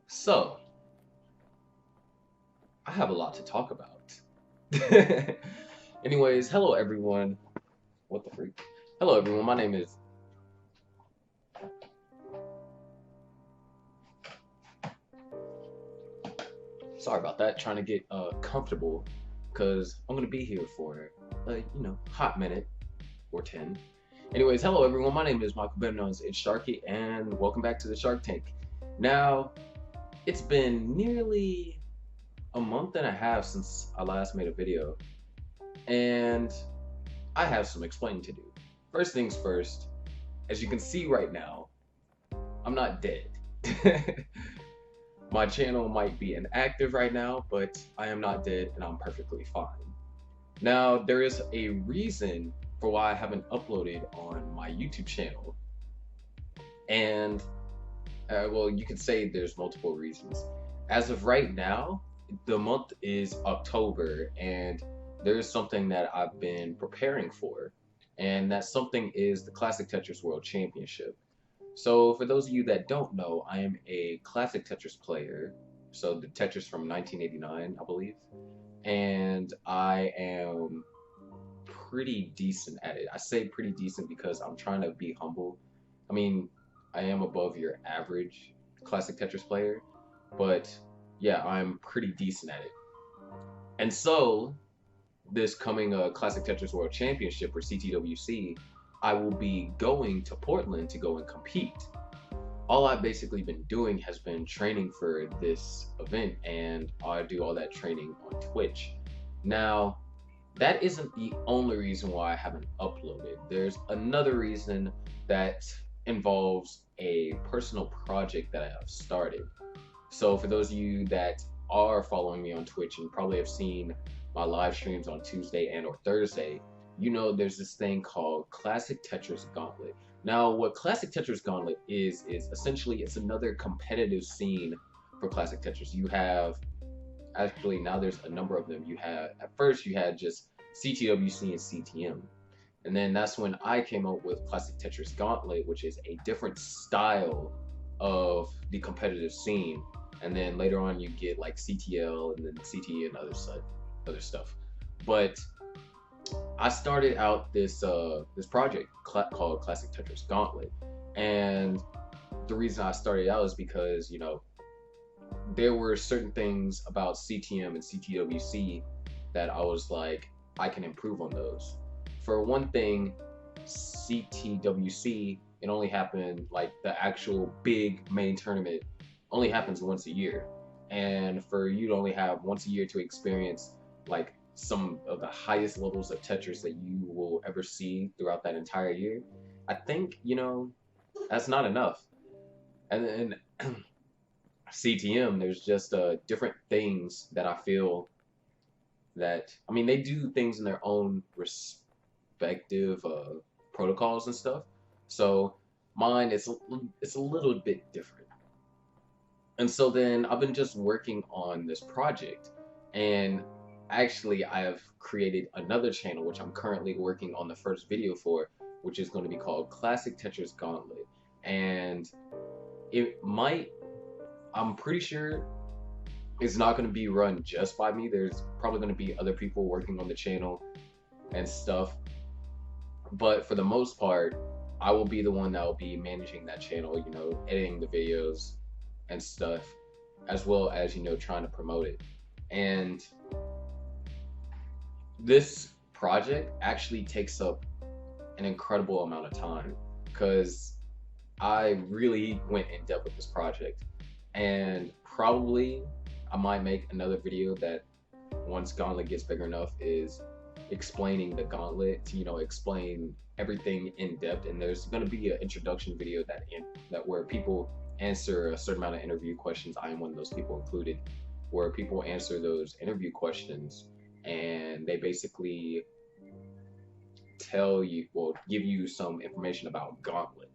So, I have a lot to talk about. Anyways, hello everyone. What the freak? Hello everyone, my name is. Sorry about that, trying to get comfortable because I'm gonna be here for hot minute or 10. Anyways, hello everyone, my name is Michael, better known as ITZsharky, and welcome back to the Shark Tank. Now, it's been nearly a month and a half since I last made a video, and I have some explaining to do. First things first, as you can see right now, I'm not dead. My channel might be inactive right now, but I am not dead and I'm perfectly fine. Now, there is a reason for why I haven't uploaded on my YouTube channel. And, well, you could say there's multiple reasons. As of right now, the month is October, and there is something that I've been preparing for. And that something is the Classic Tetris World Championship. So for those of you that don't know, I am a classic Tetris player. So the Tetris from 1989, I believe. And I am pretty decent at it. I say pretty decent because I'm trying to be humble. I mean, I am above your average classic Tetris player, but yeah, I'm pretty decent at it. And so this coming Classic Tetris World Championship, or CTWC, I will be going to Portland to go and compete. All I've basically been doing has been training for this event, and I do all that training on Twitch. Now, that isn't the only reason why I haven't uploaded. There's another reason that involves a personal project that I have started. So for those of you that are following me on Twitch and probably have seen my live streams on Tuesday and or Thursday, you know there's this thing called Classic Tetris Gauntlet. Now, what Classic Tetris Gauntlet is essentially it's another competitive scene for Classic Tetris. You have, actually now there's a number of them. You have, at first you had just CTWC and CTM. And then that's when I came up with Classic Tetris Gauntlet, which is a different style of the competitive scene. And then later on you get like CTL and then CT and other stuff. But I started out this this project called Classic Tetris Gauntlet, and the reason I started out is because there were certain things about CTM and CTWC that I was like, I can improve on those. For one thing, CTWC, it only happened, like the actual big main tournament only happens once a year, and for you to only have once a year to experience like some of the highest levels of Tetris that you will ever see throughout that entire year, I think, that's not enough. And then CTM, there's just different things that I feel that, I mean, they do things in their own respective protocols and stuff. So mine is it's a little bit different. And so then I've been just working on this project, and actually I have created another channel which I'm currently working on the first video for, which is going to be called Classic Tetris Gauntlet. And it might, I'm pretty sure it's not going to be run just by me. There's probably going to be other people working on the channel and stuff, but for the most part I will be the one that will be managing that channel, editing the videos and stuff, as well as trying to promote it. And this project actually takes up an incredible amount of time because I really went in depth with this project, and probably I might make another video that, once Gauntlet gets bigger enough, is explaining the Gauntlet to explain everything in depth. And there's going to be an introduction video that where people answer a certain amount of interview questions. I am one of those people included, where people answer those interview questions and they basically tell you, well, give you some information about Gauntlet.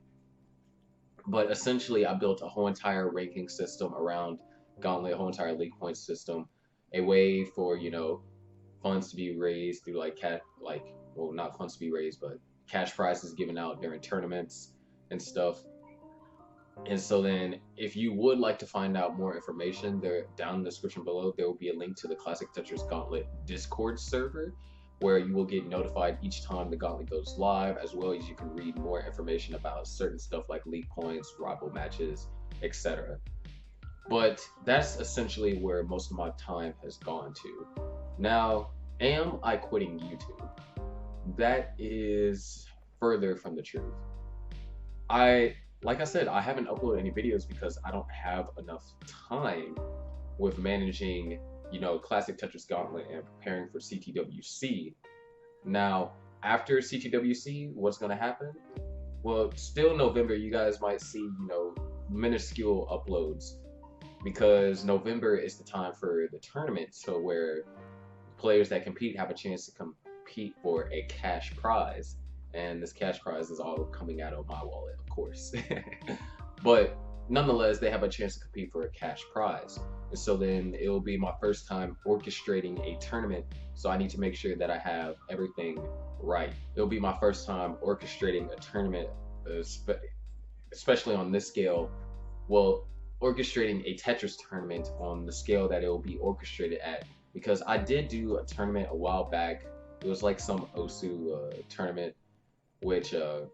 But essentially I built a whole entire ranking system around Gauntlet, a whole entire league point system, a way for funds to be raised through well, not funds to be raised, but cash prizes given out during tournaments and stuff. And so then, if you would like to find out more information, there down in the description below, there will be a link to the Classic Tetris Gauntlet Discord server, where you will get notified each time the Gauntlet goes live, as well as you can read more information about certain stuff like league points, rival matches, etc. But that's essentially where most of my time has gone to. Now, am I quitting YouTube? That is further from the truth. Like I said, I haven't uploaded any videos because I don't have enough time with managing, Classic Tetris Gauntlet and preparing for CTWC. Now, after CTWC, what's going to happen? Well, still November, you guys might see, minuscule uploads because November is the time for the tournament, so where players that compete have a chance to compete for a cash prize. And this cash prize is all coming out of my wallet, of course. But nonetheless, they have a chance to compete for a cash prize. And so then it will be my first time orchestrating a tournament, so I need to make sure that I have everything right. It'll be my first time orchestrating a tournament, especially on this scale. Well, orchestrating a Tetris tournament on the scale that it will be orchestrated at, because I did do a tournament a while back. It was like some OSU tournament, which the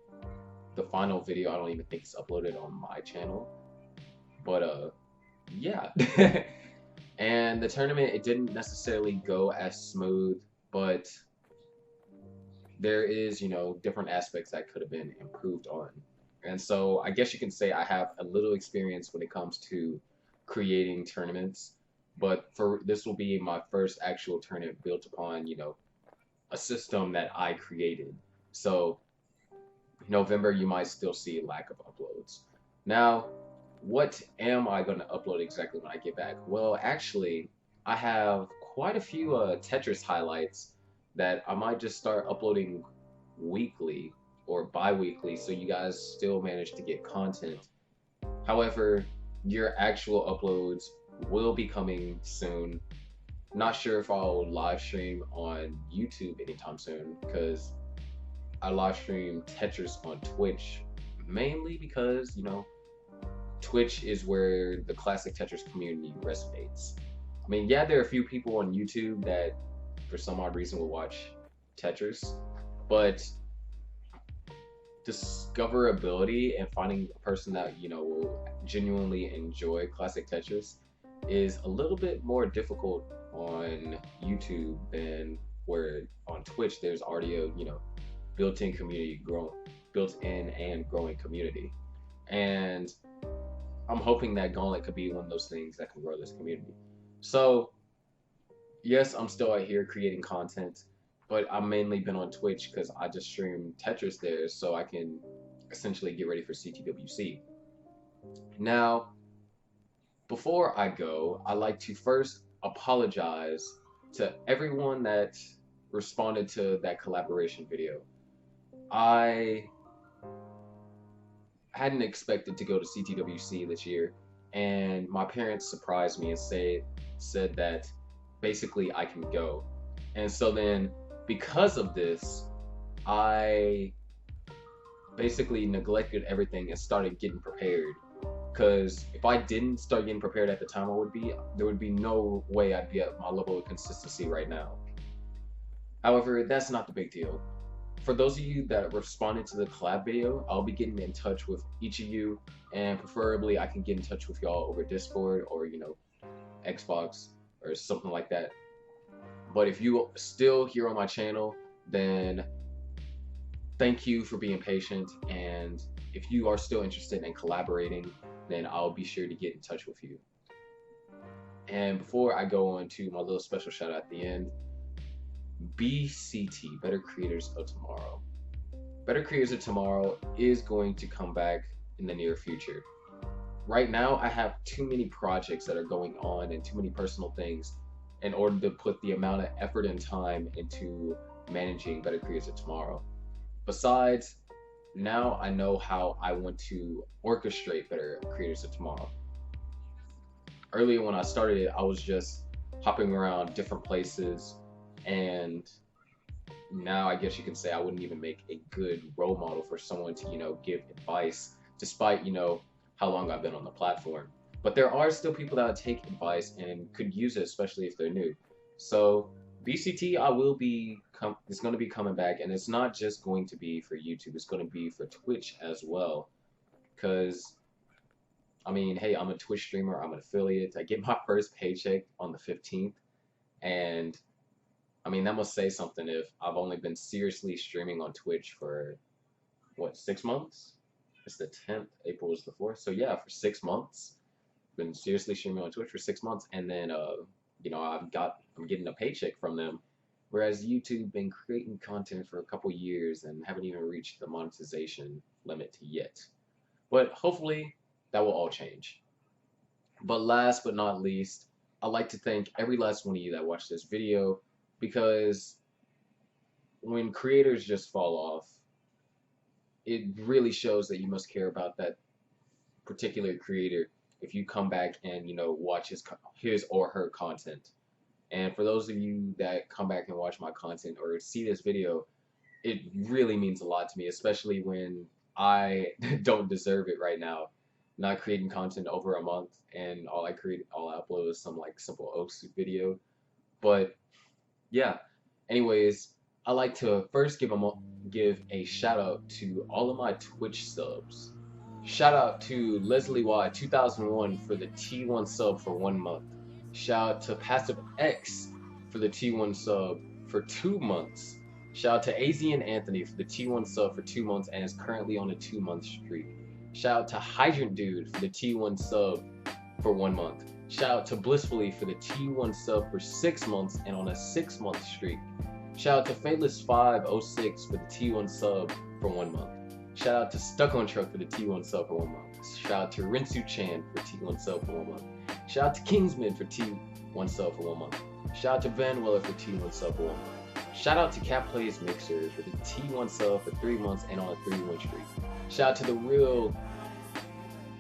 final video I don't even think is uploaded on my channel, but yeah. And the tournament, it didn't necessarily go as smooth, but there is, different aspects that could have been improved on. And so I guess you can say I have a little experience when it comes to creating tournaments, but for this will be my first actual tournament built upon, a system that I created. So November, you might still see a lack of uploads. Now, what am I going to upload exactly when I get back? Well, actually, I have quite a few Tetris highlights that I might just start uploading weekly or bi-weekly, so you guys still manage to get content. However, your actual uploads will be coming soon. Not sure if I'll live stream on YouTube anytime soon, because I live stream Tetris on Twitch, mainly because, Twitch is where the classic Tetris community resonates. I mean, yeah, there are a few people on YouTube that, for some odd reason, will watch Tetris, but discoverability and finding a person that, will genuinely enjoy classic Tetris is a little bit more difficult on YouTube than where on Twitch there's already a, built-in and growing community. And I'm hoping that Gauntlet could be one of those things that can grow this community. So yes, I'm still out here creating content, but I've mainly been on Twitch because I just stream Tetris there, so I can essentially get ready for CTWC. Now, before I go, I'd like to first apologize to everyone that responded to that collaboration video. I hadn't expected to go to CTWC this year, and my parents surprised me and said that basically I can go. And so then, because of this, I basically neglected everything and started getting prepared. Because if I didn't start getting prepared at the time there would be no way I'd be at my level of consistency right now. However, that's not the big deal. For those of you that responded to the collab video, I'll be getting in touch with each of you, and preferably I can get in touch with y'all over Discord or, Xbox or something like that. But if you still here on my channel, then thank you for being patient, and if you are still interested in collaborating, then I'll be sure to get in touch with you. And before I go on to my little special shout out at the end, BCT, Better Creators of Tomorrow. Better Creators of Tomorrow is going to come back in the near future. Right now, I have too many projects that are going on and too many personal things in order to put the amount of effort and time into managing Better Creators of Tomorrow. Besides, now I know how I want to orchestrate Better Creators of Tomorrow. Earlier when I started it, I was just hopping around different places, and now I guess you can say I wouldn't even make a good role model for someone to, give advice, despite, how long I've been on the platform. But there are still people that take advice and could use it, especially if they're new. So BCT, it's going to be coming back, and it's not just going to be for YouTube. It's going to be for Twitch as well. Because, I mean, hey, I'm a Twitch streamer. I'm an affiliate. I get my first paycheck on the 15th. And, I mean, that must say something if I've only been seriously streaming on Twitch for, what, 6 months? It's the 10th. April is the 4th. So, yeah, for 6 months. Been seriously streaming on Twitch for 6 months. And then, you know, I'm getting a paycheck from them. Whereas YouTube been creating content for a couple years and haven't even reached the monetization limit yet. But hopefully that will all change. But last but not least, I'd like to thank every last one of you that watched this video, because when creators just fall off, it really shows that you must care about that particular creator if you come back and, you know, watch his or her content. And for those of you that come back and watch my content or see this video, it really means a lot to me, especially when I don't deserve it right now. Not creating content over a month, and all I upload is some like simple Oaks video. But yeah, anyways, I like to first give a shout out to all of my Twitch subs. Shout out to Leslie Y 2001 for the T1 sub for 1 month. Shout out to passsivex for the T1 sub for 2 months. Shout out to Asian Anthony for the T1 sub for 2 months and is currently on a 2-month streak. Shout out to Hydrant Dude for the T1 sub for 1 month. Shout out to Blissfuly for the T1 sub for 6 months and on a 6-month streak. Shout out to Fateless506 for the T1 sub for 1 month. Shout out to stukontruk for the T1 sub for 1 month. Shout out to rensuchan for T1 sub for 1 month. Shout out to Kingsman for T1 sub for 1 month. Shout out to vandweller for T1 sub for 1 month. Shout out to katplaysmixer for the T1 sub for 3 months and on a 3-win streak. Shout out to the real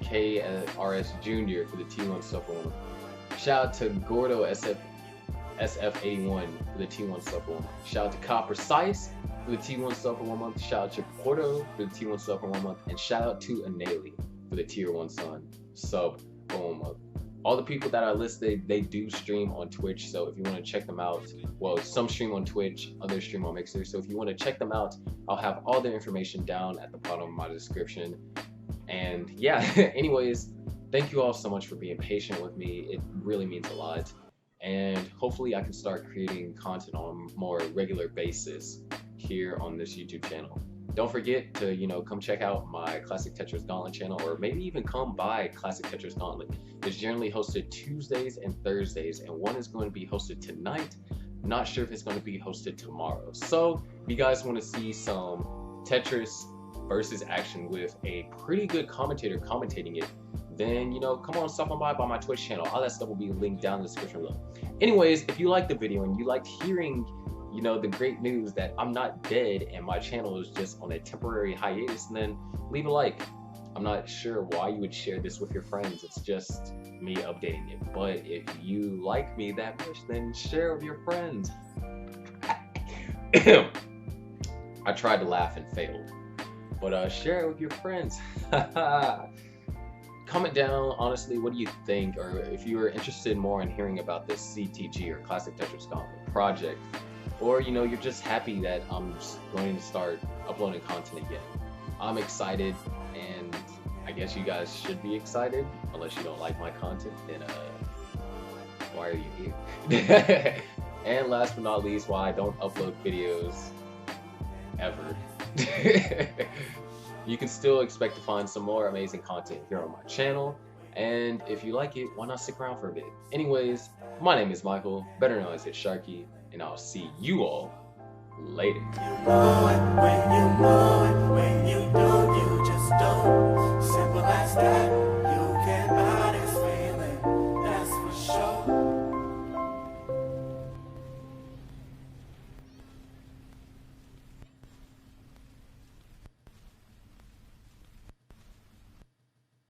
KRS for the T1 sub for 1 month. Shout out to Gordo SF81 for the T1 sub for 1 month. Shout out to katplaysmixer for the T1 sub for 1 month. Shout out to japorto for the T1 sub for 1 month. And shout out to enalie for the Tier 1 sub for 1 month. All the people that I listed, they do stream on Twitch, so if you want to check them out, well, some stream on Twitch, others stream on Mixer, so if you want to check them out, I'll have all the information down at the bottom of my description. And yeah, anyways, thank you all so much for being patient with me. It really means a lot. And hopefully I can start creating content on a more regular basis here on this YouTube channel. Don't forget to, you know, come check out my Classic Tetris Gauntlet channel, or maybe even come by Classic Tetris Gauntlet. It's generally hosted Tuesdays and Thursdays, and one is going to be hosted tonight. Not sure if it's going to be hosted tomorrow. So if you guys want to see some Tetris versus action with a pretty good commentator commentating it, then, you know, come on, stop on by my Twitch channel. All that stuff will be linked down in the description below. Anyways, if you liked the video and you liked hearing, you know, the great news that I'm not dead and my channel is just on a temporary hiatus, then leave a like. I'm not sure why you would share this with your friends. It's just me updating it. But if you like me that much, then share it with your friends. I tried to laugh and failed. But share it with your friends. Comment down, honestly, what do you think? Or if you are interested more in hearing about this CTG or Classic Tetris Gauntlet project. Or, you know, you're just happy that I'm going to start uploading content again. I'm excited, and I guess you guys should be excited. Unless you don't like my content, then why are you here? And last but not least, why I don't upload videos ever. You can still expect to find some more amazing content here on my channel. And if you like it, why not stick around for a bit? Anyways, my name is Michael, better known as ITZsharky, and I'll see you all later. When you know it, when you don't, you just don't. Simple as that.